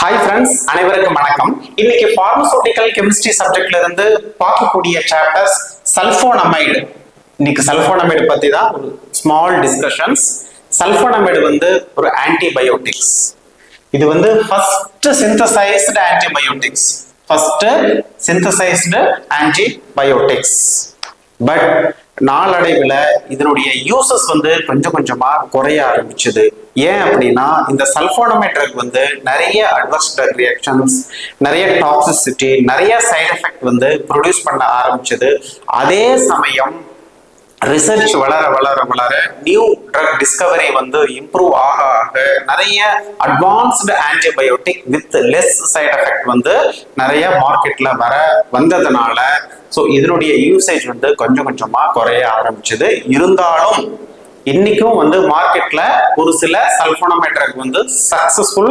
Hi friends, அனைவருக்கும் வணக்கம். இன்னைக்கு பார்மசூட்டிக்கல் கெமிஸ்ட்ரி சப்ஜெக்ட்ல இருந்து பார்க்கக்கூடிய சாப்டர்ஸ் சல்போனமைடு. இன்னைக்கு சல்போனமைடு பத்தி தான் ஒரு ஸ்மால் டிஸ்கஷன்ஸ். சல்போனமைடு ஒரு ஆன்டிபயோட்டிக்ஸ். இது ஃபர்ஸ்ட் சிந்தசைஸ்டு ஆன்டிபயோட்டிக்ஸ். பட் நாளடைவில் இதனுடைய யூசஸ் கொஞ்சம் கொஞ்சமா குறைய ஆரம்பிச்சது. ஏன் அப்படின்னா இந்த சல்போனமைட் ட்ரக் நிறைய அட்வர்ஸ் ட்ரக் ரியாக்ஷன்ஸ், நிறைய டாக்ஸிசிட்டி, நிறைய சைடு எஃபெக்ட் ப்ரொடியூஸ் பண்ண ஆரம்பிச்சது. அதே சமயம் ரிசர்ச் வளர வளர வளர நியூ ட்ரக் டிஸ்கவரி இம்ப்ரூவ் ஆக ஆக நிறைய advanced antibiotic with less side effect நிறைய மார்க்கெட்ல வந்ததுனால ஸோ இதனுடைய யூசேஜ் கொஞ்சம் கொஞ்சமா குறைய ஆரம்பிச்சது. இருந்தாலும் இன்னைக்கும் மார்க்கெட்ல ஒரு சில சல்போனமைட் ட்ரக் சக்சஸ்ஃபுல்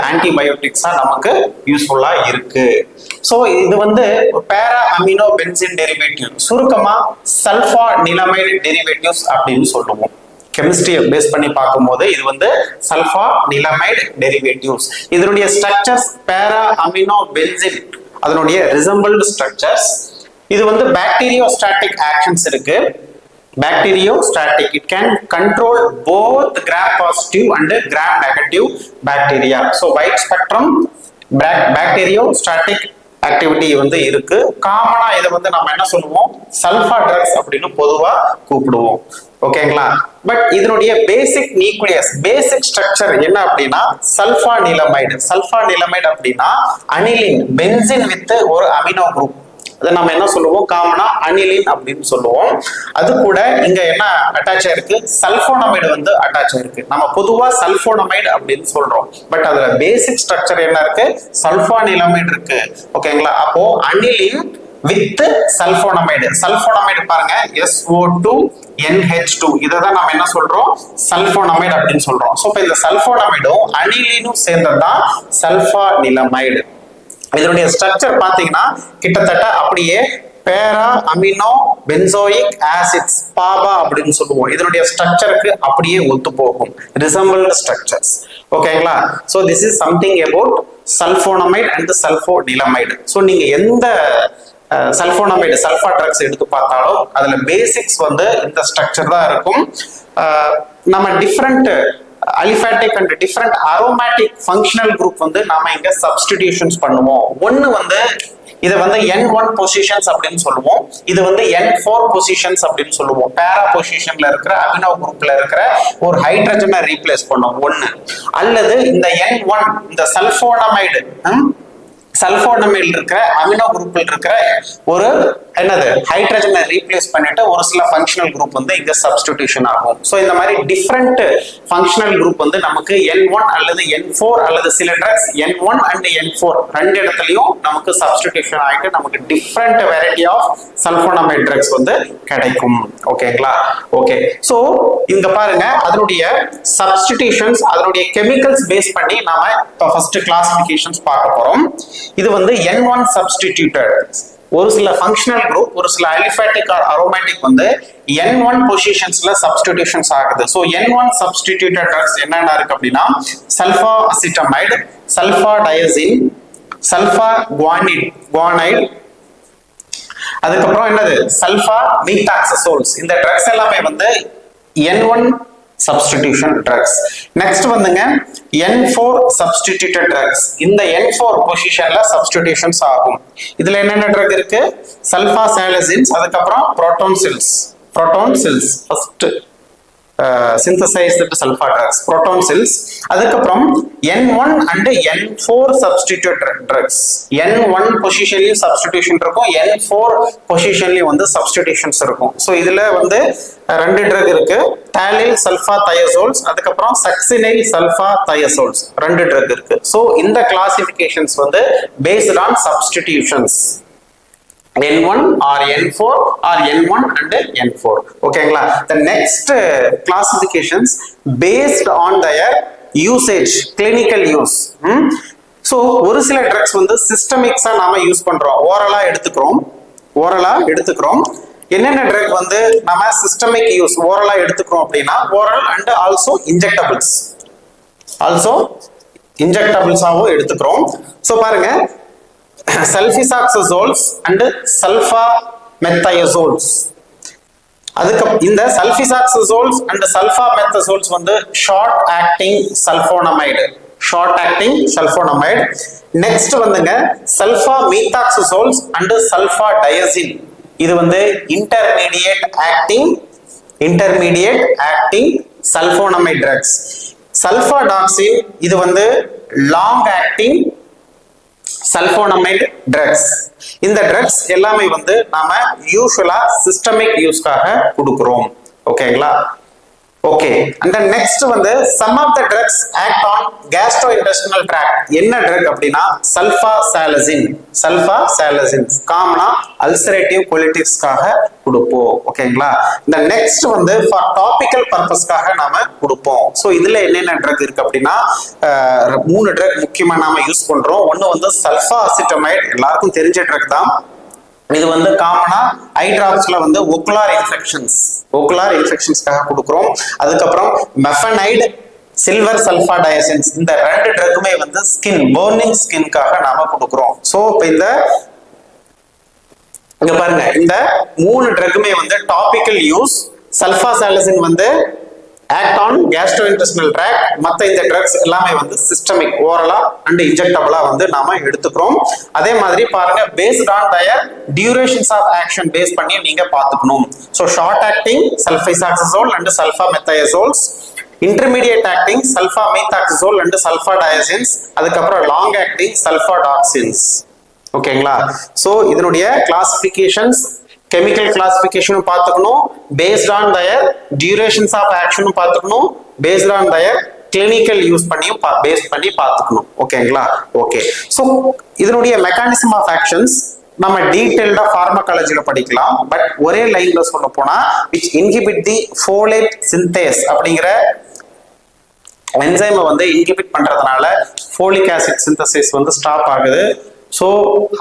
ஆன்டிபயோட்டிக்ஸா நமக்கு யூஸ்ஃபுல்லா இருக்கு. ஸோ இது பேரா அமினோ பென்சின் டெரிவேட்டிவ், சுருக்கமா சல்ஃபா நிலமைடு டெரிவேட்டிவ்ஸ் அப்படின்னு சொல்லுவோம். கெமிஸ்ட்ரியை பேஸ் பண்ணி பார்க்கும்போது இது சல்ஃபா நிலமைடு டெரிவேட்டிவ்ஸ். இதனுடைய ஸ்ட்ரக்சர்ஸ் பேரா அமினோ பென்சின், அதனுடைய ரிசம்பிள்டு ஸ்ட்ரக்சர்ஸ். இது பாக்டீரியோஸ்டாட்டிக் ஆக்ஷன்ஸ் இருக்கு. Bacteriostatic, it can control both gram-positive and gram-negative bacteria. So wide spectrum bacteriostatic activity இருக்கு. காமனா இதை நம்ம என்ன சொல்லுவோம், சல்ஃபா ட்ரக்ஸ் அப்படின்னு பொதுவா கூப்பிடுவோம். ஓகேங்களா? பட் இதனுடைய பேசிக் நியூக்ளியஸ், பேசிக் ஸ்ட்ரக்சர் என்ன அப்படின்னா சல்ஃபா நிலமைடு அப்படின்னா அனிலின், பென்சின் வித் ஒரு அமினோ குரூப். அதை நம்ம என்ன சொல்லுவோம், காமனா அனிலின் அப்படின்னு சொல்லுவோம். அது கூட இங்க என்ன அட்டாச் ஆயிருக்கு, சல்போனமைடு அட்டாச் ஆயிருக்கு. நம்ம பொதுவா சல்போனமைடு அப்படின்னு சொல்றோம். பட் அதுல பேசிக் ஸ்ட்ரக்சர் என்ன இருக்கு, சல்ஃபா நிலமைடு இருக்கு. ஓகேங்களா? அப்போ அனிலின் வித் சல்போனமைடு பாருங்க, SO2NH2, இதை தான் நம்ம என்ன சொல்றோம், சல்போனமைடு அப்படின்னு சொல்றோம். ஸோ இப்போ இந்த சல்போனமைடும் அனிலினும் சேர்ந்ததுதான் சல்ஃபா நிலமைடு. இதனுடைய ஸ்ட்ரக்சர் பாத்தீங்கன்னா கிட்டத்தட்ட அப்படியே பேரா அமினோ பென்சோயிக் ஆசிட்ஸ், பாபா அப்படின்னு சொல்லுவோம். இதனுடைய ஸ்ட்ரக்சருக்கு அப்படியே ஒத்து போகும், ரிசம்பிள்டு ஸ்ட்ரக்சர்ஸ். ஓகேங்களா? So this is something about sulphonamide and sulphanilamide. So நீங்க எந்த சல்போனமைடு சல்ஃபா ட்ரக்ஸ் எடுத்து பார்த்தாலும் அதுல பேசிக்ஸ் இந்த ஸ்ட்ரக்சர் தான் இருக்கும். நம்ம different aliphatic and different aromatic functional group நாம இங்க சப்ஸ்டிடியூஷன்ஸ் பண்ணுவோம். ஒன்னு இதை N1 பொசிஷன்ஸ் அப்படின்னு சொல்லுவோம். இது N4 பொசிஷன்ஸ் அப்படின்னு சொல்லுவோம். பேரா பொசிஷன்ல இருக்கிற அமினோ குரூப்ல இருக்கிற ஒரு ஹைட்ரஜனை ரீப்ளேஸ் பண்ணுவோம் ஒன்னு. அல்லது இந்த N1 இந்த சல்போனமைடு இருக்கிற அமினோ குரூப்ல இருக்கிற ஒரு ஹைட்ரஜனை ரீப்ளேஸ் பண்ணிட்டு ஒரு சில ஃபங்க்ஷனல் குரூப் இங்க சப்ஸ்டிடியூஷன் ஆகும். ஸோ இந்த மாதிரி டிஃப்ரெண்ட் ஃபங்க்ஷனல் குரூப் நமக்கு N1 அல்லது N4 அல்லது சில ட்ரக்ஸ் N1 அண்ட் N4 ரெண்டு இடத்துலயும் நமக்கு சப்ஸ்டிடியூஷன் ஆகிட்டு நமக்கு டிஃப்ரெண்ட் வெரைட்டி ஆஃப் சல்போனமைட் ட்ரக்ஸ் கிடைக்கும். ஓகேங்களா? ஓகே. ஸோ இங்க பாருங்க, அதனுடைய சப்ஸ்டிடியூஷன்ஸ், அதனுடைய கெமிக்கல்ஸ் பேஸ் பண்ணி நாம இப்போ ஃபர்ஸ்ட் கிளாசிஃபிகேஷன்ஸ் பார்க்க போறோம். இது N1 சப்ஸ்டிடியூட்டட். ஒரு சில ஃபங்க்ஷனல் குரூப், ஒரு சில அலிஃபாட்டிக் ஆர் அரோமேட்டிக் N1 பொசிஷன்ஸ்ல சப்ஸ்டிடியூஷன்ஸ் ஆகுது. ஸோ N1 சப்ஸ்டிடியூட்டட் ட்ரக்ஸ் என்னென்ன இருக்கு அப்படின்னா sulpha acetamide, sulpha diazine, sulpha guanide, அதுக்கப்புறம் சல்ஃபா மீத்தாக்சசோல்ஸ். இந்த ட்ரக்ஸ் எல்லாமே N1 substitution drugs. Next N4 substituted drugs. இந்த N4 பொசிஷன்ல substitutions ஆகும். இதுல என்னென்ன drug இருக்கு, சல்ஃபா சாலசின்ஸ், அதுக்கப்புறம் prontosil first synthesized sulfur drugs, proton cells. அதுக்கப்புறம் N1 and N4 substitute drugs. N1 பொசிஷன்லயும் substitution இருக்கும், N4 பொசிஷன்லயும் substitutions இருக்கும். ஸோ இதுல ரெண்டு ட்ரக் இருக்கு, டாலில் சல்ஃபா தயசோல்ஸ், அதுக்கப்புறம் சக்சினைல் சல்ஃபா தயசோல்ஸ், ரெண்டு ட்ரக் இருக்கு. ஸோ இந்த classifications based on substitutions. N1 or N4 or N1 and N4. ஓகேங்களா? The next classifications based on their usage, clinical use. So ஒரு சில ட்ரக்ஸ் சிஸ்டமிக்ஸா நாம யூஸ் பண்றோம், ஓரலா எடுத்துக்கிறோம். என்னென்ன ட்ரக் நாம சிஸ்டமிக் யூஸ் ஓரலா எடுத்துக்கிறோம் அப்படின்னா ஓரல் அண்ட் ஆல்சோ இன்ஜெக்டபிள்ஸ். இன்ஜெக்டபிள்ஸாவும் எடுத்துக்கிறோம். ஸோ பாருங்க, சல்ஃபிசாக்சசோல்ஸ் அண்ட் சல்ஃபாமெத்தயசோல்ஸ். அதுக்கு இந்த சல்ஃபிசாக்சசோல்ஸ் அண்ட் சல்ஃபாமெத்தசோல்ஸ் வந்து ஷார்ட் ஆக்டிங் சல்ஃபோனமைடு. நெக்ஸ்ட் வந்துங்க சல்ஃபாமீத்தாக்சசோல்ஸ் அண்ட் சல்ஃபாடயசின். இது வந்து intermediate acting sulfonamide drugs. Sulfadoxine இது வந்து லாங் ஆக்டிங் சல்ஃபோனமைட் ட்ரக்ஸ். இந்த ட்ரக்ஸ் எல்லாமே வந்து நாம யூசுவலா சிஸ்டமிக் யூஸ்க்காக கொடுக்கிறோம். ஓகேங்களா? ஓகே. அண்ட் தென் நெக்ஸ்ட் வந்து some of the drugs act on gastrointestinal tract. என்ன ட்ரக் அப்படின்னா சல்ஃபாசாலசின். காமனா அல்சரேட்டிவ் கொலிட்டிஸ்க்காக கொடுப்போம். ஓகேங்களா? இந்த நெக்ஸ்ட் வந்து ஃபார் டாபிக்கல் பர்பஸ்க்காக நாம கொடுப்போம். ஸோ இதுல என்னென்ன ட்ரக் இருக்கு அப்படின்னா 3 ட்ரக் முக்கியமா நாம யூஸ் பண்றோம். ஒன்னு வந்து சல்ஃபா அசிட்டமைட், எல்லாருக்கும் தெரிஞ்ச ட்ரக் தான். இது வந்து காமனா ஐ டிராப்ஸ்ல வந்து ஒக்குலார் இன்ஃபெக்ஷன்ஸ்க்காக கொடுக்குறோம். அதுக்கப்புறம் மெஃபனைடு, சில்வர் சல்ஃபாடயசின்ஸ், இந்த 2 ட்ரக்குமே வந்து பர்னிங் ஸ்கின்காக நாம கொடுக்குறோம். ஸோ இப்போ இங்க பாருங்க, இந்த 3 ட்ரக்குமே வந்து டாபிக்கல் யூஸ். சல்ஃபாசாலசின் வந்து ஆக்ட் ஆன் கேஸ்ட்ரோஇன்டெஸ்டினல் ட்ராக்ட். மற்ற இந்த ட்ரக்ஸ் எல்லாமே வந்து சிஸ்டமிக், ஓரலா அண்ட் இன்ஜெக்டபிளா வந்து நாம எடுத்துக்கிறோம். அதே மாதிரி பாருங்க, based on their durations of action base பண்ணி நீங்க பாத்துக்கணும். So short acting sulfisoxazole and sulfamethizoles, intermediate acting sulfamethoxazole and sulfadiazines, அதுக்கப்புறம் லாங் ஆக்டிங் சல்ஃபாடாக்சின்ஸ். ஓகேங்களா? ஸோ இதனுடைய கிளாசிபிகேஷன்ஸ், கெமிக்கல் கிளாசிபிகேஷன் பார்த்துக்கணும், based on their durations of ஆக்ஷனும் பார்த்துக்கணும், based on their clinical use பண்ணியும் பேஸ் பண்ணி பார்த்துக்கணும். ஓகேங்களா? ஓகே. ஸோ இதனுடைய மெக்கானிசம் ஆஃப் ஆக்ஷன்ஸ் நம்ம டீடைல்டா பார்மகாலஜில படிக்கலாம். பட் ஒரே லைன்ல சொல்ல போனா which inhibit the folate synthase அப்படிங்கிற என்சைமை வந்து இன்ஹிபிட் பண்றதுனால ஃபோலிக் ஆசிட் சிந்தசிஸ் வந்து ஸ்டாப் ஆகுது. ஸோ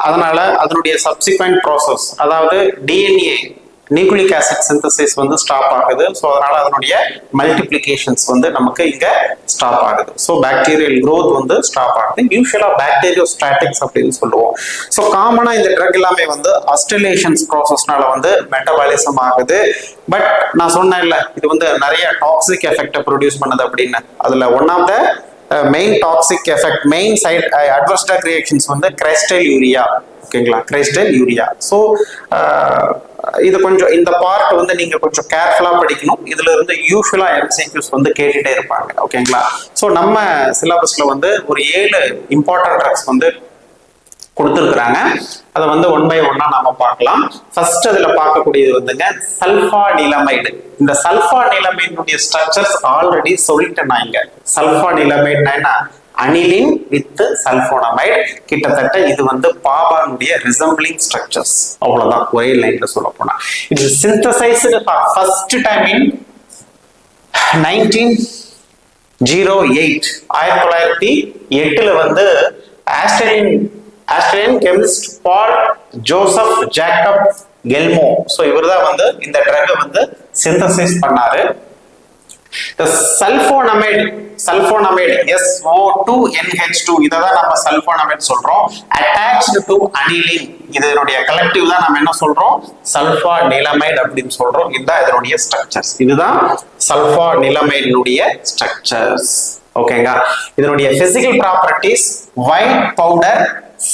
அதனால அதனுடைய சப்சிக்வெண்ட் ப்ராசஸ், அதாவது டிஎன்ஏ நியூக்ளிக் ஆசிட் சிந்தசிஸ் வந்து ஸ்டாப் ஆகுது. ஸோ அதனால அதனுடைய மல்டிப்ளிகேஷன்ஸ் வந்து நமக்கு இங்க ஸ்டாப் ஆகுது. ஸோ பாக்டீரியல் growth வந்து ஸ்டாப் ஆகுது. யூஸ்வலா பாக்டீரியோஸ்டாட்டிக்ஸ் அப்படின்னு சொல்லுவோம். ஸோ காமனா இந்த ட்ரக் எல்லாமே வந்து அஸ்டிலேஷன்ஸ் ப்ராசஸ்னால வந்து மெட்டபாலிசம் ஆகுது. பட் நான் சொன்னேன்ல, இது வந்து நிறைய டாக்ஸிக் எஃபெக்டை ப்ரொடியூஸ் பண்ணுது அப்படின்னு. அதுல one of the main toxic effect, main side adverse drug reactions வந்து கிரைஸ்டைல் யூரியா. ஓகேங்களா? கிரைஸ்டைல் யூரியா. ஸோ இது கொஞ்சம் இந்த பார்ட் வந்து நீங்க கொஞ்சம் கேர்ஃபுல்லா படிக்கணும். இதுல இருந்து யூஸ்வலா எம்சிக்யூஸ் வந்து கேட்டுட்டே இருப்பாங்க. ஓகேங்களா? ஸோ நம்ம சிலபஸ்ல வந்து ஒரு 7 இம்பார்ட்டன்ட் ட்ரக்ஸ் வந்து கொடுத்துருக்குறாங்க. அதை வந்து ஒன் பை ஒன்னா நாம பார்க்கலாம். ஃபர்ஸ்ட் அதுல பார்க்கக்கூடியது வந்துங்க சல்ஃபானிலமைடு. இந்த சல்ஃபானிலமைடுடைய ஸ்ட்ரக்சர்ஸ் ஆல்ரெடி சொல்லிட்டேன் நான் இங்க. சல்ஃபானிலமைடுனா என்ன? Aniline with sulfonamide. கிட்டத்தட்ட இது வந்து பாபானுடைய ரிசம்பிளிங் ஸ்ட்ரக்சர்ஸ். அவ்வளவுதான், ஒரே லைன்ல சொல்ல போனா. இது சிந்தசைஸ்டு ஃபர்ஸ்ட் டைம் இன் 1908. 1908 வந்து Australian chemist Paul Joseph Jacob Gelmo, so இவர் தான் வந்து இந்த ட்ரக்கை வந்து சிந்தசைஸ் பண்ணாரு. சல்ஃபோனமைடு SO2NH2, இதை தான் நம்ம சல்ஃபோனமைடு சொல்றோம். அட்டாச்டு டு அனிலின், இதனுடைய கலெக்டிவ் தான் நம்ம என்ன சொல்றோம்? சல்ஃபானிலமைடு அப்படின்னு சொல்றோம். இதுதான் இதனுடைய ஸ்ட்ரக்சர்ஸ். இதுதான் சல்ஃபானிலமைடுடைய ஸ்ட்ரக்சர்ஸ். ஓகேங்க. இதனுடைய physical properties: white powder,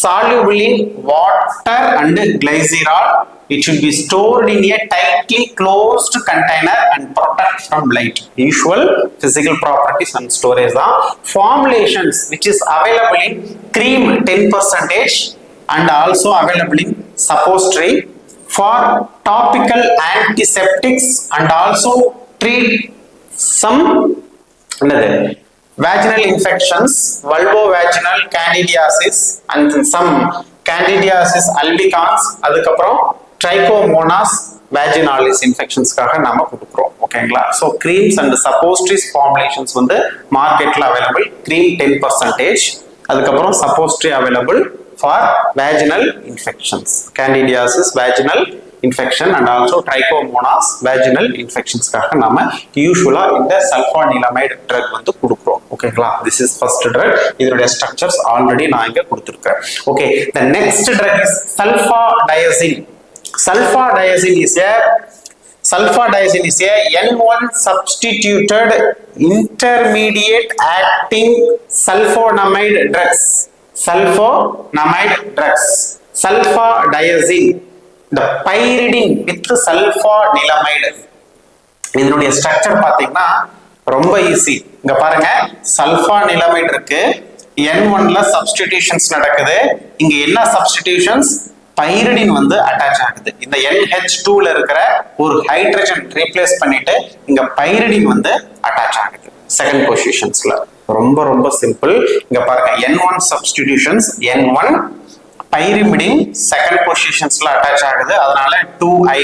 soluble in water and glycerol. It should be stored in a tightly closed container and protect from light. Usual physical properties and storage. The formulations which is available in cream 10% and also available in suppository for topical antiseptics and also treat some vaginal infections, vulvovaginal candidiasis and some candidiasis albicans, அதுக்கப்புறம் trichomonas vaginalis infectionsக்காக நாம கொடுக்கிறோம். ஓகேங்களா? So creams and suppositories formulations வந்து மார்க்கெட்ல available. cream 10%, அதுக்கப்புறம் suppository available for vaginal infections, candidiasis, vaginal infection and also trichomonas vaginal இன்ஃபெக்ஷன்ஸ்க்காக நாம யூஸ்வலா இந்த சல்ஃபானிலமைடு ட்ரக் வந்து கொடுக்குறோம். ஓகேங்களா, திஸ் இஸ் ஃபர்ஸ்ட் ட்ரக். இதனுடைய ஸ்ட்ரக்சர்ஸ் ஆல்ரெடி நான் இங்க கொடுத்துருக்கேன். Okay, the next drug is sulfadiazine. Sulfadiazine is a N1 substituted intermediate acting sulfonamide drugs. Sulfadiazine, the pyridine with sulfanilamide. இதனுடைய ஸ்ட்ரக்சர் பாத்தீங்கன்னா ரொம்ப ஈஸி. இங்க பாருங்க, சல்ஃபானிலமைடு இருக்கு, N1ல சப்ஸ்டிடியூஷன்ஸ் நடக்குது. இங்க என்ன சப்ஸ்டிடியூஷன்ஸ்? பைரிடின் வந்து அட்டாச் ஆகுது. இந்த NH2ல இருக்கிற ஒரு ஹைட்ரஜன் ரீப்ளேஸ் பண்ணிட்டு இங்க பைரிடின் வந்து அட்டாச் ஆகுது செகண்ட் பொசிஷன்ஸ்ல. ரொம்ப ரொம்ப சிம்பிள். இங்க பாருங்க, N1 substitutions, N1 pyrimidine second பொசிஷன்ஸ்ல அட்டாச் ஆகுது. அதனால 2I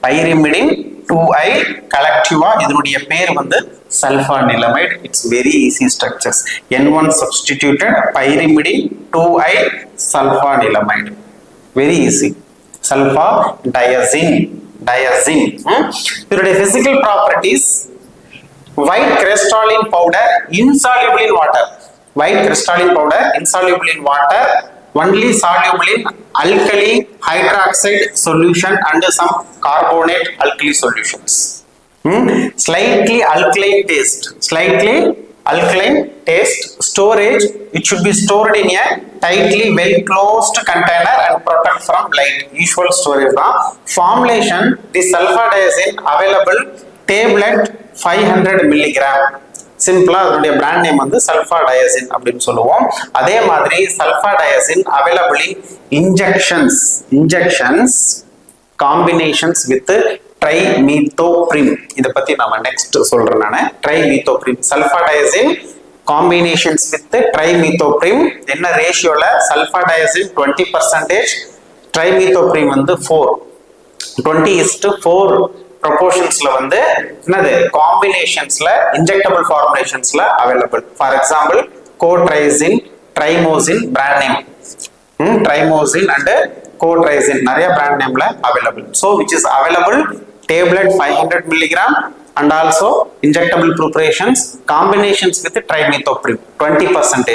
பைரிமிடின் 2I கலெக்டிவா இதனுடைய பேர் வந்து sulfanilamide. It's very easy structures. N1 substituted pyrimidine 2I sulfanilamide. Very easy. Sulfadiazine. இதனுடைய physical properties: white crystalline powder insoluble in water. White crystalline powder insoluble in water, only soluble in alkali hydroxide solution and some carbonate alkali solutions. Slightly alkaline taste. Storage, it should be stored in a tightly well closed container and protect from light. Usual storage da. Formulation, the sulfadiazine available tablet 500 mg. சிம்பிளா அதனுடைய brand name வந்து சல்ஃபாடயசின் அப்படின்னு சொல்லுவோம். அதே மாதிரி sulfadiazine available in injections combinations with trimethoprim. இதை பத்தி நாம நெக்ஸ்ட் சொல்றேன். நான் ட்ரைமீத்தோப்ரிம் சல்ஃபாடயசின் காம்பினேஷன்ஸ் வித் ட்ரைமீத்தோப்ரிம் என்ன ரேஷியோல? சல்ஃபாடயசின் 20%, ட்ரைமீத்தோப்ரிம் வந்து 20:4 ப்ரொபோர்ஷன்ஸ்ல வந்து என்னது காம்பினேஷன்ஸ்ல இன்ஜெக்டபிள் ஃபார்முலேஷன்ஸ்ல available. For example Cotrizine, Trimosin brand name, Trimosin and Cotrizine நிறைய பிராண்ட் நேம்ல available. So which is available tablet 500 mg and also injectable preparations combinations with trimethoprim 20%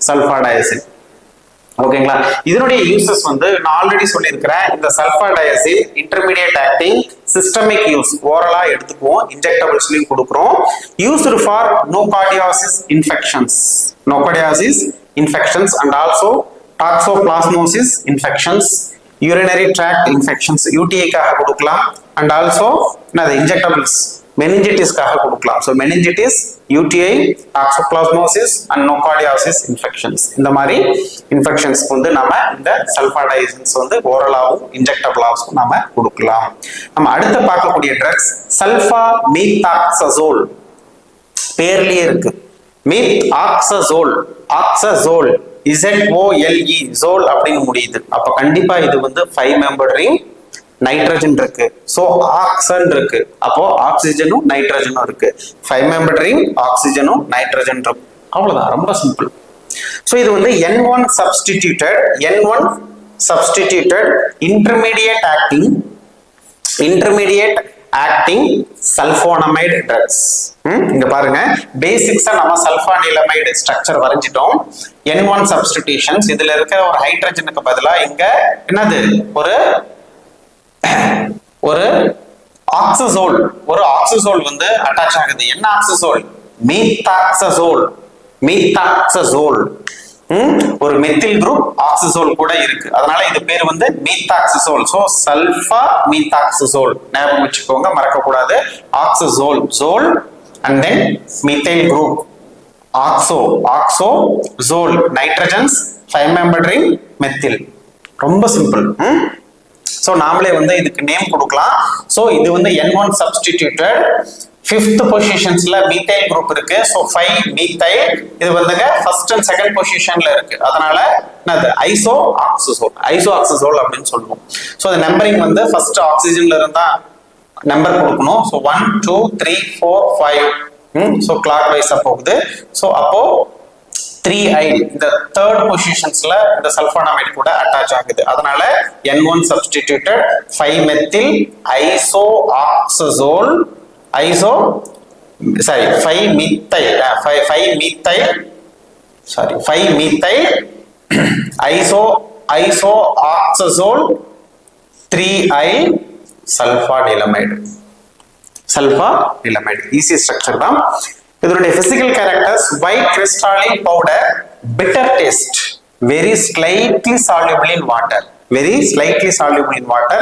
sulfadiazine. ஓகேங்களா, இதனுடைய யூசஸ் வந்து நான் ஆல்ரெடி சொல்லியிருக்கிறேன். இந்த sulfadiazine intermediate acting, systemic use, ஓரலா எடுத்துக்குவோம், இன்ஜெக்டபிள்ஸ்லயும் கொடுக்குறோம். Used for nocardiasis infections and also toxoplasmosis infections, urinary tract infections, யூடிஐக்காக கொடுக்கலாம். அண்ட் ஆல்சோ என்னது இன்ஜெக்டபிள்ஸ் மெனிஞ்சிட்டிஸ்க்காக கொடுக்கலாம். So meningitis, UTI, toxoplasmosis and nocardiasis infections, இந்த மாதிரி இன்ஃபெக்ஷன்ஸ்க்கு வந்து நம்ம இந்த சல்ஃபாடயசின்ஸ் வந்து ஓரலாகவும் இன்ஜெக்டபிளாகவும் நம்ம கொடுக்கலாம். நம்ம அடுத்து பார்க்கக்கூடிய ட்ரக்ஸ் சல்ஃபாமீத்தாக்சசோல். பேர்லயே இருக்கு, மீத்தாக்சசோல், ஆக்சசோல், ZOLE, ஜோல் அப்படின்னு முடியுது. அப்ப கண்டிப்பா இது வந்து 5 மெம்பர் ரிங், நைட்ரஜன் இருக்கு, சோ ஆக்சன் இருக்கு, அப்போ ஆக்சிஜனும் நைட்ரஜனும் இருக்கு. 5 மெம்பர் ரிங், ஆக்சிஜனும் நைட்ரஜன் இருக்கு. அவ்வளவுதான், ரொம்ப சிம்பிள். சோ இது வந்து N1 substituted intermediate acting sulfonamide drugs. இங்க பாருங்க, பேசிக்ஸா நம்ம சல்ஃபானிலமைடு ஸ்ட்ரக்சர் வரைஞ்சிட்டோம். N1 substitutions, இதுல இருக்க ஒரு ஹைட்ரஜனுக்கு பதிலா இங்க என்னது ஒரு ஆக்சசோல் வந்து அட்டாச் ஆகுது. என்ன ஆக்சசோல்? மீத்தாக்சசோல். ஒரு மெத்தில் குரூப் ஆக்சசோல் கூட இருக்கு, அதனால இது பேர் வந்து மீத்தாக்சசோல். சோ சல்ஃபா மீத்தாக்சசோல் ஞாபகம் வச்சுக்கோங்க, மறக்க கூடாது. Oxazole, zole and then methyl group, oxazole, nitrogens, 5 member ring, methyl. ரொம்ப சிம்பிள். சோ நாமளே வந்து இதுக்கு நேம் கொடுக்கலாம். சோ இது வந்து N1 substituted 5th பொசிஷன்ஸ்ல மீத்தைல் குரூப் இருக்கு. சோ 5 மீத்தைல், இது வந்துங்க ஃபர்ஸ்ட் அண்ட் செகண்ட் பொசிஷன்ல இருக்கு, அதனால என்னது ஐசோஆக்சசோல் அப்படின்னு சொல்லுவோம். சோ அந்த நம்பரிங் வந்து ஃபர்ஸ்ட் ஆக்சிஜன்ல இருந்தா நம்பர் கொடுக்கணும். சோ 1 2 3 4 5, சோ கிளாக் வைஸா போகுது. சோ அப்போ 3-ioyl இந்த third positionsல இந்த சல்ஃபானமைடு கூட அட்டாச் ஆகுது. அதனால N1 substituted 5-methyl isoxazole 5-methyl isoxazole 3-ioyl sulfanilamide. Easy structure தான். இதனுடைய physical characters: white crystalline powder, bitter taste, very slightly soluble in water.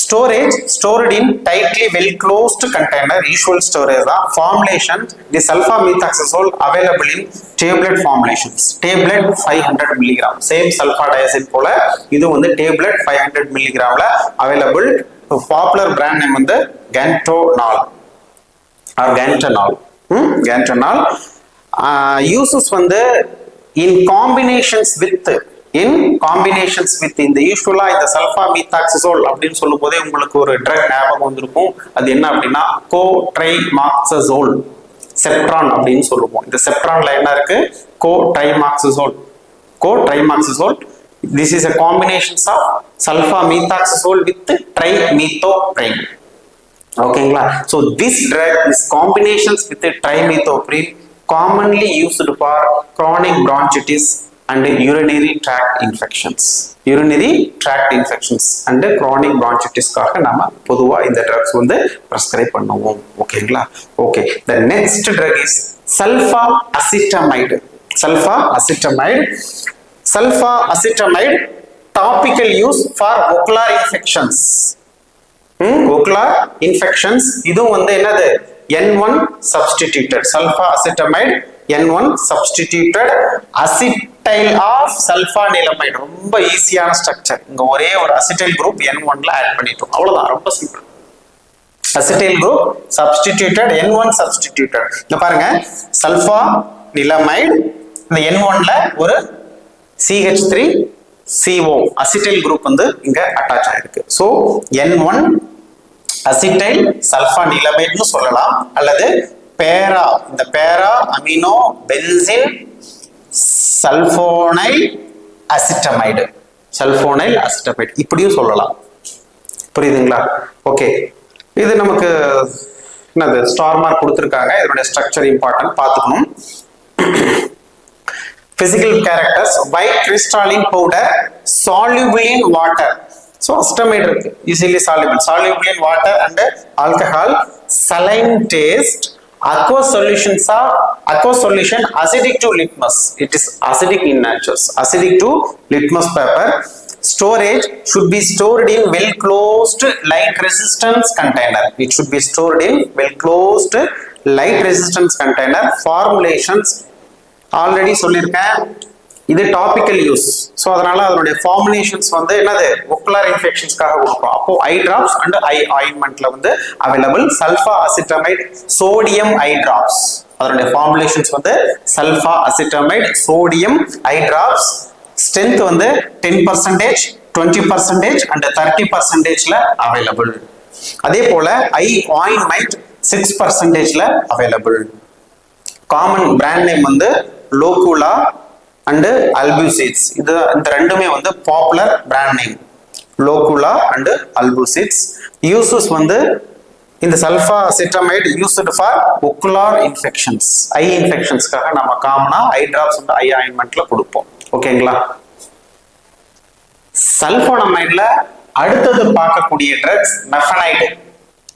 Storage: stored in tightly well closed container. Usual storage தான். Formulation: the sulfamethoxazole available in tablet formulations. Tablet 500 mg. Same sulfadiazine போல இது வந்து tablet 500 mg ல available. Popular brand name வந்து Gantonol or Gantonol. Uses வந்து in combinations with இந்த யூஸ்வலா இந்த சல்ஃபாமீத்தாக்சசோல் அப்படின்னு சொல்லும் போதே உங்களுக்கு ஒரு ட்ரக் ஞாபகம் வந்திருக்கும். அது என்ன அப்படின்னா கோட்ரைமாக்சசோல், செப்ட்ரான் அப்படின்னு சொல்லுவோம். இந்த செப்ட்ரான்ல என்ன இருக்கு? கோட்ரைமாக்சசோல். This is a combination of sulfamethoxazole with trimethoprene. ஓகேங்களா? So this drug is combinations with trimethoprene, commonly used for chronic bronchitis and urinary tract infections and chronic bronchitis காக நாம பொதுவா இந்த drugs வந்து prescribe பண்ணுவோம். ஓகேங்களா? Okay, the next drug is sulfacetamide. Topical use for ocular infections. இதுவும் வந்து என்னது? N1 substituted sulfacetamide, N1 substituted acetyl of sulfanilamide. ரொம்ப ஈஸியான ஸ்ட்ரக்சர். இங்க ஒரே ஒரு அசிட்டைல் குரூப் N1 ல ஆட் பண்ணிட்டோம். அவ்வளவுதான், ரொம்ப simple. Acetyl group substituted, N1 substituted. இங்க பாருங்க, sulfanilamide இந்த N1 ல ஒரு CH3CO அசிட்டைல் குரூப் வந்து இங்க அட்டாச் ஆயிருக்கு. சோ N1 அசிட்டைல் சல்ஃபானிலமைட்னு சொல்லலாம், அல்லது இந்த பேரா அமினோ பென்சின் சல்போனைல் அசிட்டமைடு இப்படியும் சொல்லலாம். புரியுதுங்களா? ஓகே, இது நமக்கு என்னது ஸ்டார் மார்க் கொடுத்திருக்காங்க. இதனுடைய ஸ்ட்ரக்சர் இம்பார்ட்டன்ட் பார்த்துக்கணும். Physical characters: white crystalline powder, soluble in water. So acetamide இருக்கு, easily soluble in water and alcohol. Saline taste. Aqueous solution acidic to litmus. It is acidic in nature. Acidic to litmus paper. Storage should be stored in well closed light resistance container. It should be stored in well closed light resistance container. Formulations already சொல்லியிருக்கேன், இது topical use. So அதனால அதனுடைய formulations வந்து என்னது? ஒக்குலர் இன்ஃபெக்ஷன்ஸ்க்காக கொடுப்போம். அப்போ eye drops and eye ஆயின்மெண்ட்ல வந்து available. Sulfa acetamide sodium eye drops, அதனுடைய ஃபார்முலேஷன்ஸ் வந்து sulfa acetamide sodium eye drops. Strength வந்து 10%, 20% அண்ட் 30%ல அவைலபிள். அதே போல ஐ ஆயின்மெண்ட் 6%ல அவைலபிள். காமன் பிராண்ட் நேம் வந்து லோகுலா அண்ட் அல்புசிட்ஸ். இது இந்த ரெண்டுமே வந்து popular brand name, Locula and Albucids. Uses வந்து இந்த sulfa acetamide used for ocular infections, eye இன்ஃபெக்ஷன்ஸ்க்காக நம்ம காமனா ஐ டிராப்ஸ் அண்ட் ஐ ஆயின்மெண்ட்ல கொடுப்போம். ஓகேங்களா? சல்ஃபோனமைட்ல அடுத்தது பார்க்கக்கூடிய ட்ரக்ஸ் மெஃபனைடு.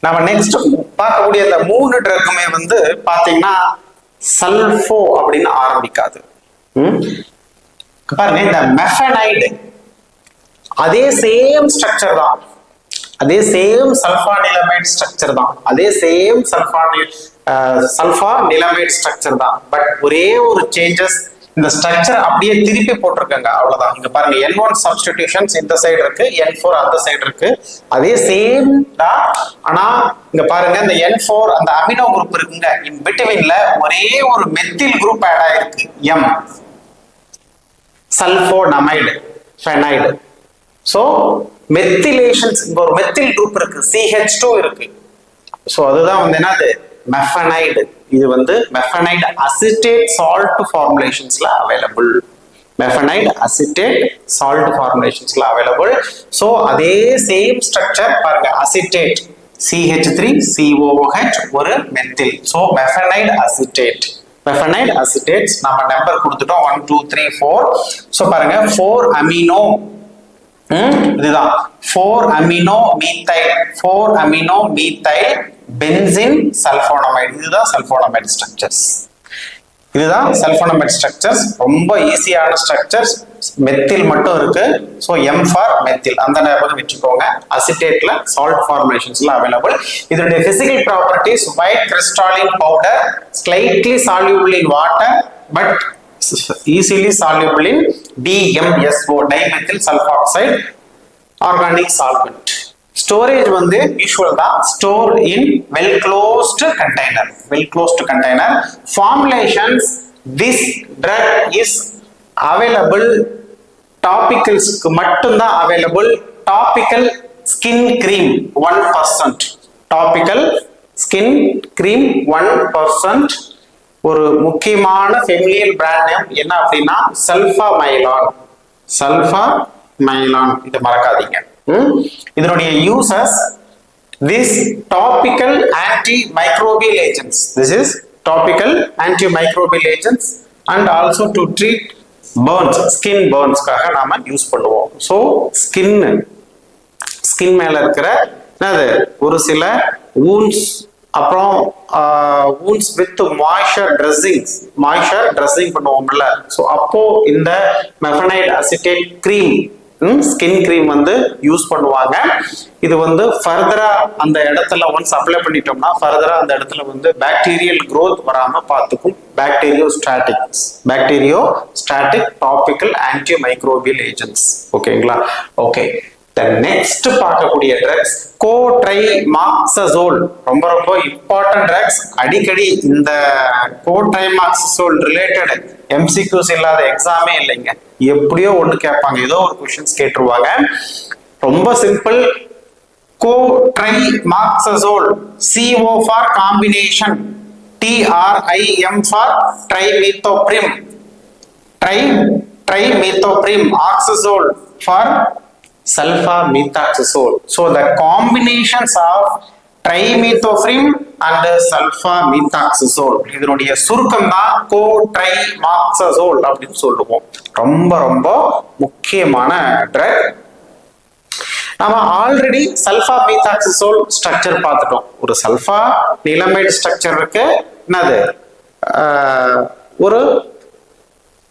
நம்ம நெக்ஸ்ட் பார்க்கக்கூடிய இந்த 3 ட்ரக்குமே வந்து பாத்தீங்கன்னா சல்ஃபோ அப்படின்னு ஆரம்பிக்காது. பாருங்க, இந்த மெஃபனைடு அதே சேம் ஸ்ட்ரக்சர் தான், அதே சேம் சல்ஃபானிலமைட் ஸ்ட்ரக்சர் தான், அதே சேம் சல்ஃபானிலமைட் ஸ்ட்ரக்சர் தான். பட் ஒரே ஒரு சேஞ்சஸ், இந்த ஸ்ட்ரக்சர் அப்படியே திருப்பி போட்டிருக்காங்க, அவ்வளவுதான். இங்க பாருங்க, N1 சப்ஸ்டிடியூஷன்ஸ் இந்த சைடு இருக்கு, N4 அந்த சைடு இருக்கு, அதே சேம் தான். ஆனா இங்க பாருங்க, இந்த N4 அந்த அமினோ குரூப் இருக்குங்க, இன் பிட்வீன்ல ஒரே ஒரு மெத்தில் குரூப் ஆட் ஆயிருக்கு, M சல்ஃபோனமைடு ஃபெனைடு. சோ மெத்திலேஷன்ஸ், இங்க ஒரு மெத்தில் குரூப் இருக்கு, CH2 இருக்கு. சோ அதுதான் வந்து என்னது மெஃபனைடு. இது வந்து மெஃபனைட் அசிட்டேட் சால்ட் ஃபார்முலேஷன்ஸ்ல அவைலபிள். மெஃபனைட் அசிட்டேட் சால்ட் ஃபார்முலேஷன்ஸ்ல அவைலபிள். ஸோ அதே சேம் ஸ்ட்ரக்சர் பாருங்க, அசிட்டேட் CH3COOH ஒரு methyl. So mafenide acetate, mafenide acetates நம்ம நம்பர் கொடுத்துட்டோம் 1 2 3 4. ஸோ பாருங்க 4 அமினோ, இதுதான் 4 amino methyl, 4 amino methyl benzene sulfonamide. இதுதான் சல்போனமைடு ஸ்ட்ரக்சர்ஸ், இதுதான் சல்போனமைடு ஸ்ட்ரக்சர்ஸ். ரொம்ப ஈஸியான ஸ்ட்ரக்சர்ஸ், மெத்தில் மட்டும் இருக்கு. ஸோ எம் ஃபார் மெத்தில் அந்த ஞாபகம் வச்சுக்கோங்க. அசிட்டேட்ல சால்ட் ஃபார்முலேஷன்ஸ்ல அவைலபிள். இதனுடைய physical properties white crystalline powder, slightly soluble in water but easily soluble in DMSO, dimethyl sulfoxide organic solvent. Storage வந்து யூசுவல் தான், stored in well closed container, well closed container. Formulations, this drug is available topicals க்கு மட்டும் தான் available. Topical skin cream 1%, topical skin cream 1%. ஒரு முக்கியமான familiar brand name என்ன அப்படின்னா சல்ஃபாமைலான், சல்ஃபாமைலான், இதை மறக்காதீங்க. இதனுடைய uses, this topical antimicrobial agents, this is topical antimicrobial agents and also to treat burns, skin burns காக நாம யூஸ் பண்ணுவோம். ஸோ ஸ்கின் மேல இருக்கிற என்னது ஒரு சில wounds, அப்புறம் wounds with moisture dressing பண்ணுவோம்ல. ஸோ அப்போ இந்த மெஃபனைட் அசிட்டேட் கிரீம், ஸ்கின் கிரீம் வந்து யூஸ் பண்ணுவாங்க. இது வந்து ஃபர்தரா அந்த இடத்துல ஒன்ஸ் அப்ளை பண்ணிட்டோம்னா ஃபர்தரா அந்த இடத்துல வந்து பாக்டீரியல் growth வராம பார்த்துக்கும். பாக்டீரியோஸ்டாட்டிக் டாபிக்கல் ஆன்டிமைக்ரோபியல் ஏஜென்ட்ஸ். ஓகேங்களா? ஓகே, நெக்ஸ்ட் பார்க்கக்கூடிய ட்ரக்ஸ் கோட்ரைமாக்சசோல். ரொம்ப ரொம்ப இம்பார்ட்டன்ட் ட்ரக்ஸ். அடிக்கடி இந்த கோட்ரைமாக்சசோல் ரிலேட்டட் எம்சிக்யூஸ் இல்லாத எக்ஸாமே இல்லைங்க. எப்படியோ ஒண்ணு கேட்பாங்க, ஏதோ ஒரு கொஸ்டின்ஸ் கேட்டுருவாங்க. ரொம்ப simple. Cotrimoxazole, CO for combination, TRIM for trimethoprim, trimethoprim, oxazole for sulfamethoxazole. So the combinations of trimethoprim and sulfamethoxazole, இதனுடைய சுருக்கம் தான் கோட்ரைமாக்சசோல் அப்படின்னு சொல்லுவோம். ரொம்ப ரொம்ப முக்கியமான ட்ரக். நாம ஆல்ரெடி சல்ஃபாமெத்தாக்சசோல் ஸ்ட்ரக்சர் பார்த்துட்டோம். ஒரு சல்ஃபா நிலமைடு ஸ்ட்ரக்சர் இருக்கு, என்னது ஒரு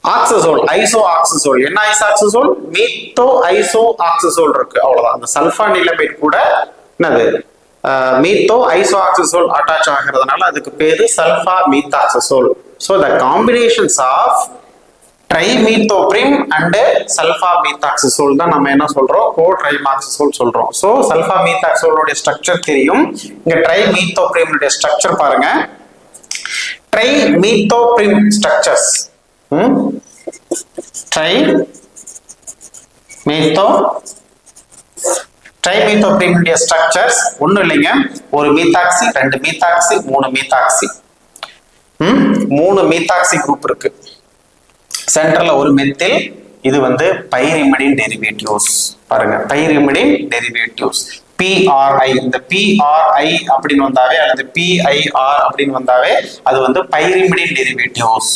ஆக்சசோல், ஐசோ ஆக்சசோல். என்ன ஐசோஆக்சசோல்? மீத்தோ ஐசோ ஆக்சசோல் இருக்கு, அவ்வளவுதான். அந்த சல்ஃபா நிலமைடு கூட என்னது மீத்தோ ஐசோ ஆக்சசோல் அட்டாச் ஆகிறதுனால அதுக்கு பேரு sulfa methoxazole. So the combinations of trimethoprim and sulfamethoxazole தான் நம்ம என்ன சொல்றோம், கோட்ரைமாக்சசோல் சொல்றோம். ஸோ சல்ஃபாமெத்தாக்சசோலுடைய ஸ்ட்ரக்சர் தெரியும். இங்க ட்ரைமீத்தோப்ரிமுடைய ஸ்ட்ரக்சர் பாருங்க. ட்ரைமீத்தோப்ரிம் ஸ்ட்ரக்சர்ஸ், ட்ரைமீத்தோப்ரிம் ஸ்ட்ரக்சர்ஸ் ஒன்றும் இல்லைங்க. ஒரு methoxy, 2 methoxy, 3 methoxy, 3 methoxy group இருக்கு. சென்டர்ல ஒரு மெத்தில். இது வந்து பைரிமிடின் டெரிவேட்டிவ்ஸ். பாருங்க, பைரிமிடின் டெரிவேட்டிவ்ஸ் PRI. இந்த PRI அப்படின்னு வந்தாவே அல்லது PIR அப்படின்னு வந்தாவே அது வந்து பைரிமிடின் டெரிவேட்டிவ்ஸ்.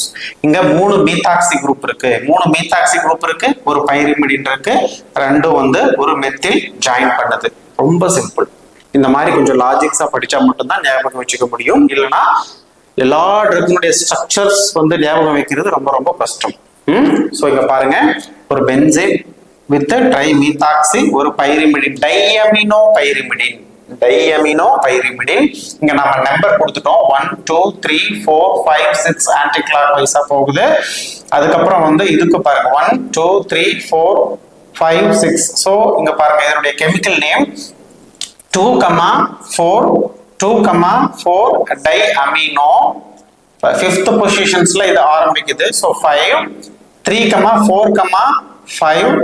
இங்க 3 மீத்தாக்சி குரூப் இருக்கு, 3 மீத்தாக்சி குரூப் இருக்கு, ஒரு பைரிமிடின் இருக்கு, ரெண்டும் வந்து ஒரு மெத்தில் ஜாயின் பண்ணது. ரொம்ப சிம்பிள். இந்த மாதிரி கொஞ்சம் லாஜிக்ஸா படிச்சா மட்டும்தான் ஞாபகம் வச்சுக்க முடியும். இல்லைன்னா எல்லா ட்ரக்னுடைய ஸ்ட்ரக்சர்ஸ் வந்து ஞாபகம் வைக்கிறது ரொம்ப ரொம்ப கஷ்டம். ஸோ இங்க பாருங்க, ஒரு பென்சீன் with ட்ரைமீத்தாக்சி, ஒரு பைரிமிடின், டையமினோ பைரிமிடின், இங்க நம்ம நம்பர் கொடுத்துட்டோம் 1 2 3 4 5 6 ஆன்டி கிளாக் வைஸா போகுது. அதுக்கப்புறம் வந்து இதுக்கு பாருங்க 1 2 3 4 5 6. ஸோ இங்க பாருங்க, இதனுடைய கெமிக்கல் நேம் 2,4 டைஅமினோ. 5th பொசிஷன்ஸ்ல இது ஆரம்பிக்குது. ஸோ 5 3,4,5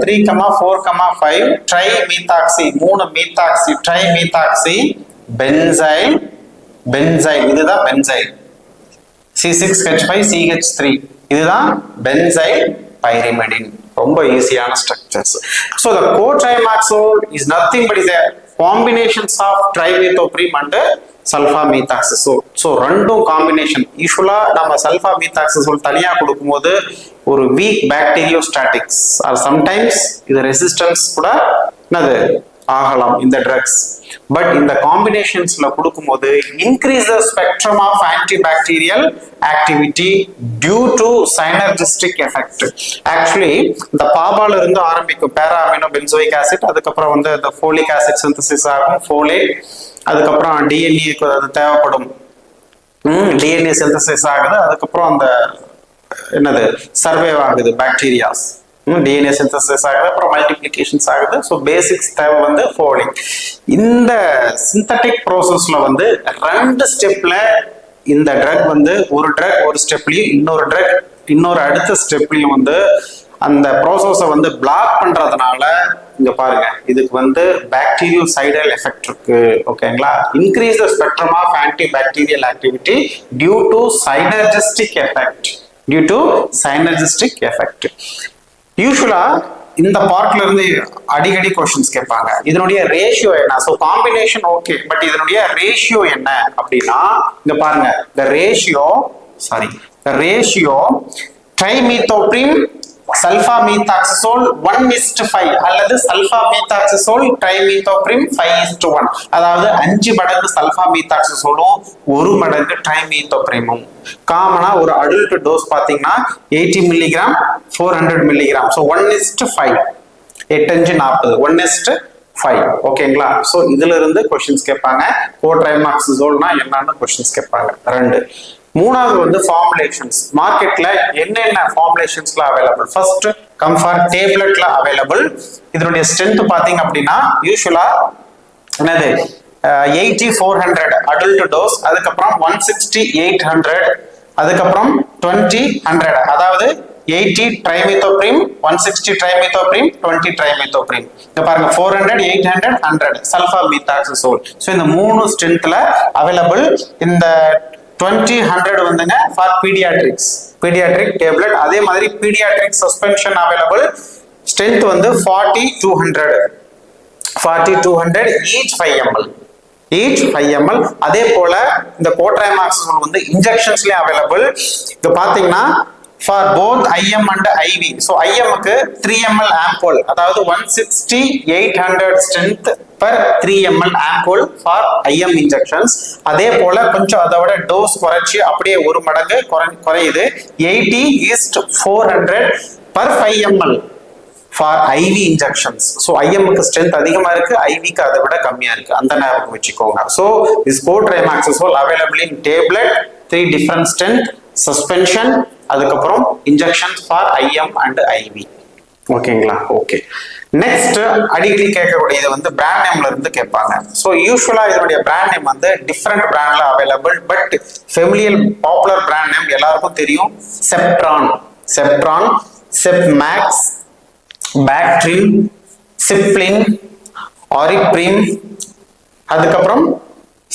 3,4,5 ட்ரைமீத்தாக்சி, 3 மீத்தாக்சி, ட்ரைமீத்தாக்சி, பென்சைல், இதுதான் பென்சைல். C6H5CH3 இதுதான் பென்சைல் பைரிமிடின். ரொம்ப ஈஸியான structures. So the cotriamoxone is nothing but is a combinations of trimethoprim and sulfamethoxazole. So ரெண்டும் காம்பினேஷன். யூசுவலா நம்ம sulfamethoxazole தனியா கொடுக்கும்போது ஒரு வீக் பாக்டீரியோஸ்டாட்டிக்ஸ் ஆர் சம்டைம்ஸ் இது ரெசிஸ்டன்ஸ் கூட என்னது ஆகலாம் இந்த ட்ரக்ஸ். பட் இந்த காம்பினேஷன்ஸ்ல கொடுக்கும்போது increase the spectrum of antibacterial activity due to synergistic effect. Actually இந்த பாபால இருந்து ஆரம்பிக்கும் பேரா அமினோ பென்சோயிக் ஆசிட், அதுக்கப்புறம் வந்து இந்த ஃபோலிக் ஆசிட் சிந்தசிஸ் ஆகும், ஃபோலேட், அதுக்கப்புறம் டிஎன்ஏக்கு அது தேவைப்படும் டிஎன்ஏ சிந்தசிஸ் ஆகுது, அதுக்கப்புறம் அந்த என்னது சர்வைவ் ஆகுது பாக்டீரியாஸ், டிஎன்ஏ சிந்தசிஸ் ஆகுது, அப்புறம் மல்டிப்ளிகேஷன்ஸ் ஆகுது. ஸோ பேசிக்ஸ் தேவை வந்து ஃபோலிக். இந்த சிந்தட்டிக் ப்ரோசஸ்ல வந்து 2 ஸ்டெப்ல இந்த ட்ரக் வந்து ஒரு ட்ரக் ஒரு ஸ்டெப்லயும் இன்னொரு அடுத்த ஸ்டெப்லயும் வந்து அந்த ப்ரோசஸை வந்து பிளாக் பண்றதுனால இங்க பாருங்க இதுக்கு வந்து பாக்டீரியோசைடல் எஃபெக்ட் இருக்கு. ஓகேங்களா? Increase the spectrum of anti bacterial activity due to synergistic effect. யூசுவலா இந்த பார்ட்ல இருந்து அடிக்கடி கொஸ்டின்ஸ் கேட்பாங்க, இதனுடைய ரேஷியோ என்ன? ஸோ காம்பினேஷன் ஓகே, பட் இதனுடைய ரேஷியோ என்ன அப்படின்னா இங்க பாருங்க, the ratio ட்ரைமீத்தோப்ரிம் சல்ஃபாமீத்தாக்சசோல் 1:5 அல்லது சல்ஃபாமீத்தாக்சசோல் ட்ரைமீத்தோப்ரிம் 5:1. அதாவது 5 மடங்கு சல்ஃபாமீத்தாக்சசோலும் 1 மடங்கு ட்ரைமீத்தோப்ரிமும். காமனா ஒரு அடல்ட் டோஸ் பாத்தீங்கன்னா 80 மில்லிகிராம் 400 மில்லிகிராம். ஸோ 1:5 8×5 1:5. ஓகேங்களா? ஸோ இதுல இருந்து கொஸ்டின்ஸ் கேட்பாங்க. கோட்ரைமாக்சசோல்னா என்னன்னு கொஸ்டின்ஸ் கேட்பாங்க. 2. மூணாவது வந்து ஃபார்முலேஷன்ஸ். மார்க்கெட்ல என்னென்ன ஃபார்முலேஷன்ஸ்ல அவைலபிள்? ஃபர்ஸ்ட் கம்ஃபார் டேப்லெட்ல அவைலபிள். இதனுடைய ஸ்ட்ரென்த் பாத்தீங்க அப்படின்னா யூசுவலா என்னது 80-400 அடல்ட் டோஸ், அதுக்கப்புறம் 160-800, அதுக்கப்புறம் 20-100. அதாவது 80 ட்ரைமீத்தோப்ரிம், 160 ட்ரைமீத்தோப்ரிம், 20 ட்ரைமீத்தோப்ரிம். இங்க பாருங்க 400, 800, 100 சல்ஃபாமீத்தாக்சசோல். ஸோ இந்த 3 ஸ்ட்ரென்த்ல அவைலபிள். இந்த 20-100 வந்துங்க ஃபார் பீடியாட்ரிக் டேப்லெட். அதே மாதிரி பீடியாட்ரிக் சஸ்பென்ஷன் அவைலபிள். ஸ்ட்ரென்த் வந்து 40-200 ஈச் 5 ml. அதே போல இந்த கோட்ரைமாக்சசோல் வந்து இன்ஜெக்ஷன்ஸ்லயே அவைலபிள். இங்க பாத்தீங்கன்னா for both IM and IV. So IM க்கு 3 ml ampoule, அதாவது 160-800 strength per 3 ml ampoule for IM injections. அதே போல கொஞ்சம் அதோட டோஸ் குறைச்சி அப்படியே 1 மடங்கு குறையுது, 80:400 per 5 ml for IV injections. So IM க்கு strength அதிகமா இருக்கு, IV க்கு அதை விட கம்மியா இருக்கு. அந்த ஞாபகம் வச்சுக்கோங்க. So this cotrimoxazole available in tablet, 3 different strength, suspension, அதுக்கப்புறம் injection for IM and IV. ஓகேங்களா? ஓகே. நெக்ஸ்ட் அடிக்கடி கேட்கக்கூடியது வந்து பிராண்ட் நேம்ல இருந்து கேட்பாங்க. ஸோ யூஸ்வலா இதனுடைய பிராண்ட் நேம் வந்து டிஃப்ரெண்ட் பிராண்ட்ல available. But familiar popular brand name எல்லாருக்கும் தெரியும். செப்ட்ரான், செப்மேக்ஸ், பேக்ட்ரின், சிப்ளின், ஆரிப்ரிம், அதுக்கப்புறம்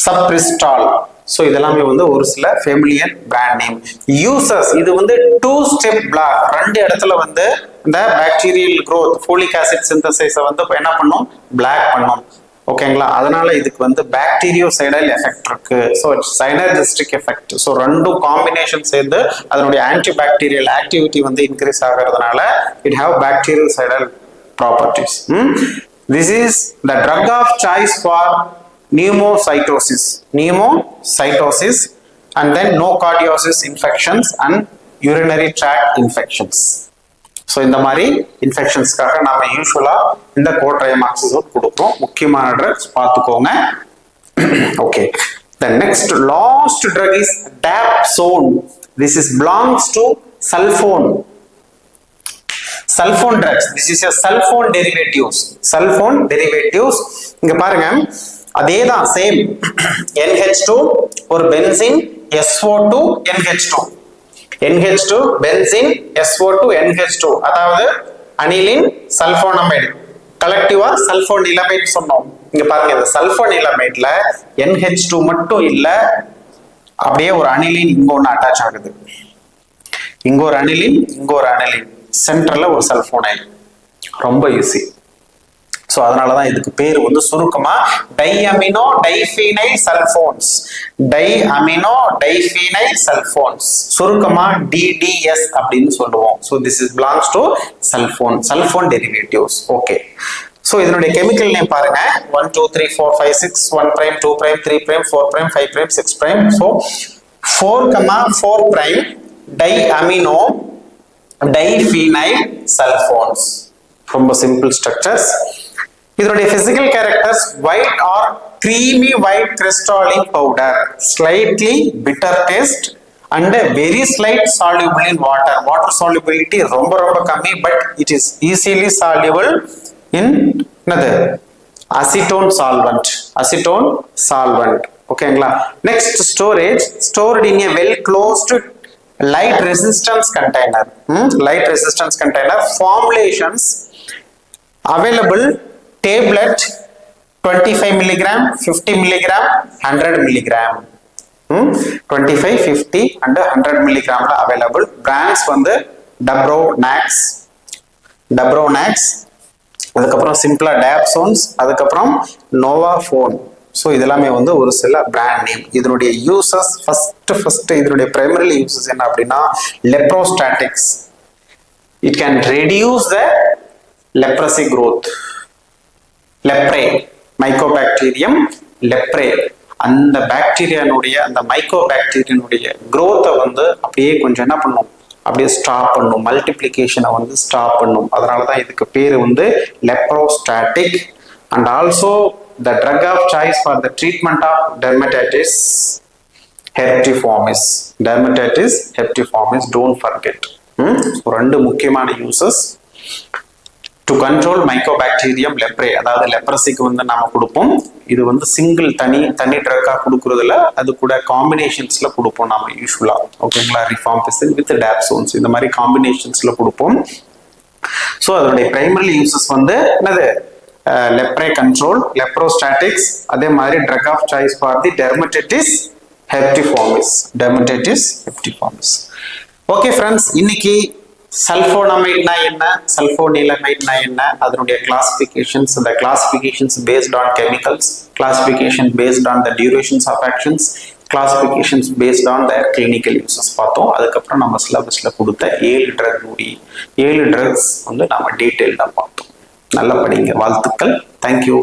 சப்ரிஸ்டால். ஸோ இதெல்லாமே வந்து ஒரு சில ஃபெமிலியர் பிராண்ட் நேம். யூசஸ் இது வந்து 2 ஸ்டெப் பிளாக். 2 இடத்துல வந்து இந்த பாக்டீரியல் growth ஃபோலிக் ஆசிட் சிந்தசைஸை வந்து என்ன பண்ணும்? பிளாக் பண்ணும். ஓகேங்களா? அதனால இதுக்கு வந்து பாக்டீரியோசைடல் எஃபெக்ட் இருக்கு. So synergistic effect. So 2 combination சேர்ந்து அதனுடைய ஆன்டிபாக்டீரியல் ஆக்டிவிட்டி வந்து இன்க்ரீஸ் ஆகிறதுனால it have bactericidal properties. This is the drug of choice for pneumocytosis and then nocardiosis infections and urinary tract infections. So இந்த மாதிரி இன்ஃபெக்ஷன்ஸ்க்காக நாம யூசுவலா இந்த கோட்ரைமாக்சசோல் கொடுப்போம். முக்கியமான ட்ரக்ஸ் பார்த்துக்கோங்க. Okay. The next last drug is dapsone. This is belongs to sulfone drugs. This is a sulfone derivatives. இங்க பாருங்க அதேதான் சேம் NH2 ஒரு benzene SO2 NH2 benzene SO2 NH2, அதாவது அனிலின் சல்போனமைடு, கலெக்டிவா சல்போனிலமைடு சொன்னோம். இங்க பாருங்க இந்த சல்போனிலமைட்ல NH2 மட்டும் இல்ல, அப்படியே ஒரு அனிலின் இங்க ஒன்று அட்டாச் ஆகுது, இங்க ஒரு அனிலின், இங்க ஒரு அனிலின், சென்டர்ல ஒரு சல்போனைல். ரொம்ப ஈஸி. ஸோ அதனாலதான் இதுக்கு பேர் வந்து சுருக்கமா டைஅமினோ டைஃபீனைல் சல்போன்ஸ், டைஅமினோ டைஃபீனைல் சல்போன்ஸ், சுருக்கமா டிடிஎஸ் அப்படின்னு சொல்லுவோம். So this is belongs to sulfone derivatives. Okay, so இதனுடைய கெமிக்கல் நேம் பாருங்க, 1 2 3 4 5 6, 1 prime 2 prime 3 prime 4 prime 5 prime 6 prime. So 4 prime டைஅமினோ diphenyl சல்போன்ஸ். ரொம்ப சிம்பிள் ஸ்ட்ரக்சர்ஸ். இதனுடைய physical characters white or creamy white crystalline powder, slightly bitter taste and very slight soluble in water. Water solubility ரொம்ப கம்மி, but it is easily soluble in another acetone solvent. ஓகேங்களா? Next storage, stored in a well closed light resistance container. Formulations available: tablet 25 milligram, 50 milligram, 100 milligram. 25, 50 and 100 milligram available. Brands வந்து Dabronax, அதுக்கப்புறம் சிம்பிளா Dabsons, அதுக்கப்புறம் Novafone. So இதெல்லாமே வந்து ஒரு சில brand name. இதனுடைய யூசஸ் ஃபர்ஸ்ட் இதனுடைய பிரைமரி யூசஸ் என்ன அப்படின்னா leprostatics. It can reduce the leprosy growth. Leprae, mycobacterium leprae, அந்த பாக்டீரியானுடைய அந்த மைக்கோபாக்டீரியனுடைய growth வந்து அப்படியே கொஞ்சம் என்ன பண்ணும், அப்படியே ஸ்டாப் பண்ணும், மல்டிப்ளிகேஷனை வந்து ஸ்டாப் பண்ணும். அதனாலதான் இதுக்கு பேரு வந்து leprostatic. And also the drug of choice for the treatment of dermatitis herpetiformis. Don't forget. So ரெண்டு முக்கியமான uses. To control Mycobacterium leprae, அதாவது லெப்ரசிக்கு வந்து நாம கொடுப்போம். இது வந்து சிங்கிள் தனி ட்ரக்கா கொடுக்கறதுல, அது கூட காம்பினேஷன்ஸ்ல கொடுப்போம் நாம யூஸ்வலா. ஓகேங்களா? ரிஃபாம்பிசின் வித் டாப்சோன்ஸ் இந்த மாதிரி காம்பினேஷன்ஸ்ல கொடுப்போம். ஸோ அதனுடைய பிரைமரி யூசஸ் வந்து என்னது, லெப்ரே கண்ட்ரோல், லெப்ரோஸ்டாட்டிக்ஸ், அதே மாதிரி drug of choice for the dermatitis herpetiformis. Okay friends, இன்னைக்கு சல்போனமைட்னா என்ன, சல்போனிலமைட்னா என்ன, அதனுடைய classifications, the classifications based on chemicals, classification based on the durations of actions, classifications based on their clinical uses பார்த்தோம். அதுக்கப்புறம் நம்ம சிலபஸ்ல கொடுத்த 7 ட்ரக்ஸ் வந்து நம்ம டீட்டெயில்டா பார்த்தோம். நல்லா படிங்க. வாழ்த்துக்கள். தேங்க்யூ.